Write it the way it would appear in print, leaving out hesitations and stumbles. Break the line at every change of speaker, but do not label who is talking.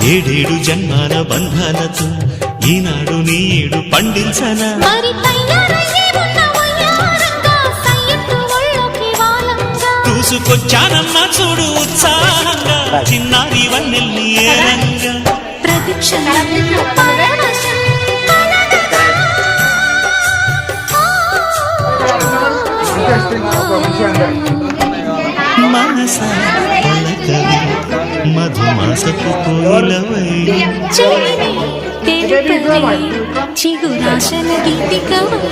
ఏడేడు జన్మాల బంధాలతో ఈనాడు నీడు పండించనా చూసుకొచ్చానమ్మా చూడు ఉత్సాహంగా చిన్నారి వన్నెల్ని ఏరంగా మనస పలకవి మధుమాసపు కోయిలవై
చిగురాశల గీతికవై